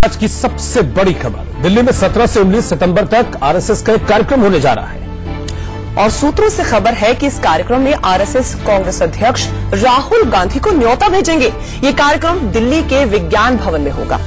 आज की सबसे बड़ी खबर, दिल्ली में 17 से 19 सितंबर तक आरएसएस का एक कार्यक्रम होने जा रहा है और सूत्रों से खबर है कि इस कार्यक्रम में आरएसएस कांग्रेस अध्यक्ष राहुल गांधी को न्योता भेजेंगे। ये कार्यक्रम दिल्ली के विज्ञान भवन में होगा।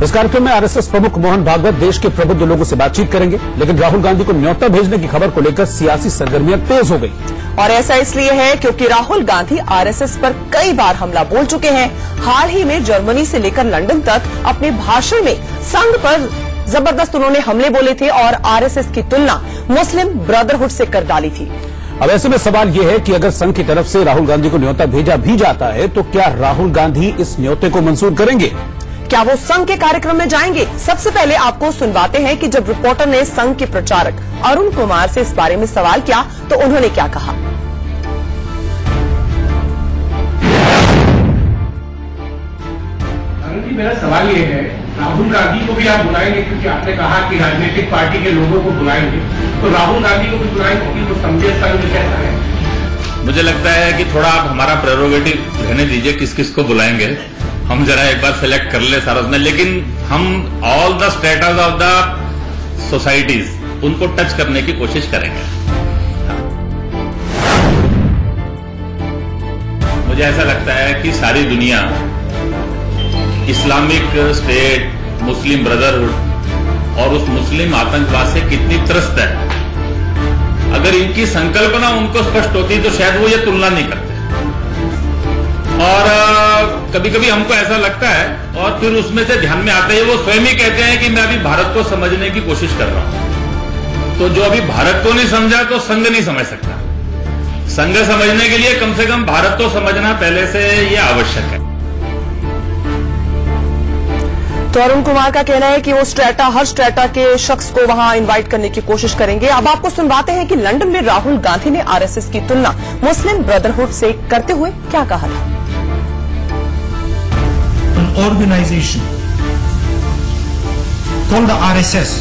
इस कार्यक्रम में आरएसएस प्रमुख मोहन भागवत देश के प्रबुद्ध लोगों से बातचीत करेंगे, लेकिन राहुल गांधी को न्योता भेजने की खबर को लेकर सियासी सरगर्मियां तेज हो गई। और ऐसा इसलिए है क्योंकि राहुल गांधी आरएसएस पर कई बार हमला बोल चुके हैं। हाल ही में जर्मनी से लेकर लंदन तक अपने भाषण में संघ पर जबरदस्त उन्होंने हमले बोले थे और आरएसएस की तुलना मुस्लिम ब्रदरहुड से कर डाली थी। अब ऐसे में सवाल यह है कि अगर संघ की तरफ से राहुल गांधी को न्योता भेजा भी जाता है तो क्या राहुल गांधी इस न्योते को मंजूर करेंगे? क्या वो संघ के कार्यक्रम में जाएंगे? सबसे पहले आपको सुनवाते हैं कि जब रिपोर्टर ने संघ के प्रचारक अरुण कुमार से इस बारे में सवाल किया तो उन्होंने क्या कहा। मेरा सवाल ये है, राहुल गांधी को भी आप बुलाएंगे क्योंकि आपने कहा कि राजनीतिक पार्टी के लोगों को बुलाएंगे, तो राहुल गांधी को भी बुलाएंगे क्योंकि वो समझे संघ कैसा है। मुझे लगता है कि थोड़ा आप हमारा प्रेरोगेटिव रहने दीजिए, किस किस को बुलाएंगे हम जरा एक बार सिलेक्ट कर ले सारा उसमें, लेकिन हम all the status of the societies उनको टच करने की कोशिश करेंगे। मुझे ऐसा लगता है कि सारी दुनिया इस्लामिक स्टेट, मुस्लिम ब्रदरहुड और उस मुस्लिम आतंकवाद से कितनी त्रस्त है। अगर इनकी संकल्पना उनको स्पष्ट होती तो शायद वो ये तुलना नहीं करते। और कभी कभी हमको ऐसा लगता है और फिर उसमें से ध्यान में आता है, वो स्वयं ही कहते हैं कि मैं अभी भारत को समझने की कोशिश कर रहा हूं। तो जो अभी भारत को नहीं समझा तो संघ नहीं समझ सकता। संघ समझने के लिए कम से कम भारत को समझना पहले से ये आवश्यक है। तो अरुण कुमार का कहना है कि वो हर स्ट्रेटा के शख्स को वहां इनवाइट करने की कोशिश करेंगे। अब आपको सुनवाते हैं कि लंदन में राहुल गांधी ने आरएसएस की तुलना मुस्लिम ब्रदरहुड से करते हुए क्या कहा था। An organization called the RSS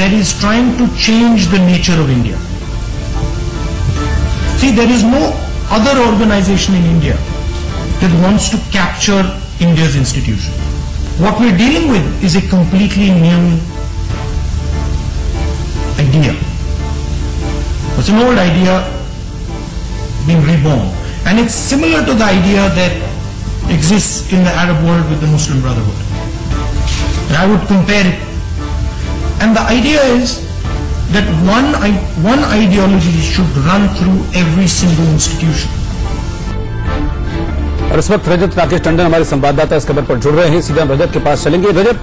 that is trying to change the nature of India. See, there is no other organization in India that wants to capture India's institutions. What we're dealing with is a completely new idea. It's an old idea being reborn. And it's similar to the idea that exists in the Arab world with the Muslim Brotherhood. And I would compare it. And the idea is that one ideology should run through every single institution. और इस वक्त रजत राकेश टंडन हमारे संवाददाता इस खबर पर जुड़ रहे हैं। सीधा रजत के पास चलेंगे। रजत,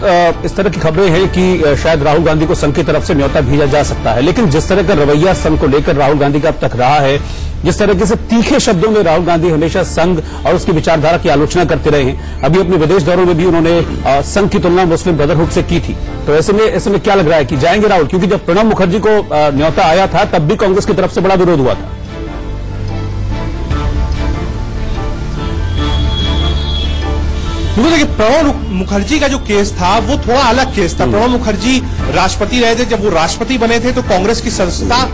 इस तरह की खबरें हैं कि शायद राहुल गांधी को संघ की तरफ से न्योता भेजा जा सकता है, लेकिन जिस तरह का रवैया संघ को लेकर राहुल गांधी का अब तक रहा है, जिस तरह से तीखे शब्दों में राहुल गांधी हमेशा संघ और उसकी विचारधारा की आलोचना करते रहे हैं, अभी अपने विदेश दौरों में भी उन्होंने संघ की तुलना मुस्लिम ब्रदरहुड से की थी, तो ऐसे में क्या लग रहा है कि जाएंगे राहुल? क्योंकि जब प्रणब मुखर्जी को न्योता आया था तब भी कांग्रेस की तरफ से बड़ा विरोध हुआ था। देखिए, प्रणब मुखर्जी का जो केस था वो थोड़ा अलग केस था। प्रणब मुखर्जी राष्ट्रपति रहे थे, जब वो राष्ट्रपति बने थे तो कांग्रेस की सदस्यता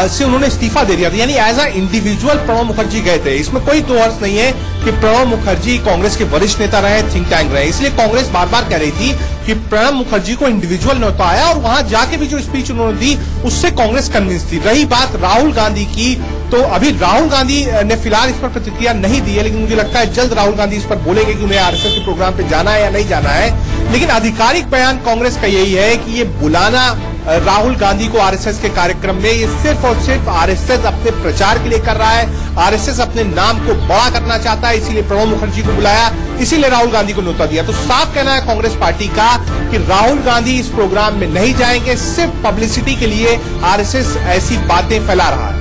से उन्होंने इस्तीफा दे दिया था, यानी as a individual Pranab Mukherjee गए थे। इसमें कोई दो अर्थ नहीं है कि प्रणब मुखर्जी कांग्रेस के वरिष्ठ नेता रहे, थिंक टैंक रहे, इसलिए कांग्रेस बार बार कह रही थी कि प्रणब मुखर्जी को इंडिविजुअल न्योता आया और वहां जाके भी जो स्पीच उन्होंने दी उससे कांग्रेस कन्विंस थी। रही बात राहुल गांधी की, तो अभी राहुल गांधी ने फिलहाल इस पर प्रतिक्रिया नहीं दी है, लेकिन मुझे लगता है जल्द राहुल गांधी इस पर बोलेंगे कि उन्हें आरएसएस के प्रोग्राम पे जाना है या नहीं जाना है। लेकिन आधिकारिक बयान कांग्रेस का यही है कि ये बुलाना राहुल गांधी को आरएसएस के कार्यक्रम में, ये सिर्फ और सिर्फ आरएसएस अपने प्रचार के लिए कर रहा है। आरएसएस अपने नाम को बड़ा करना चाहता है, इसीलिए प्रणब मुखर्जी को बुलाया, इसीलिए राहुल गांधी को न्योता दिया। तो साफ कहना है कांग्रेस पार्टी का कि राहुल गांधी इस प्रोग्राम में नहीं जाएंगे, सिर्फ पब्लिसिटी के लिए आरएसएस ऐसी बातें फैला रहा है।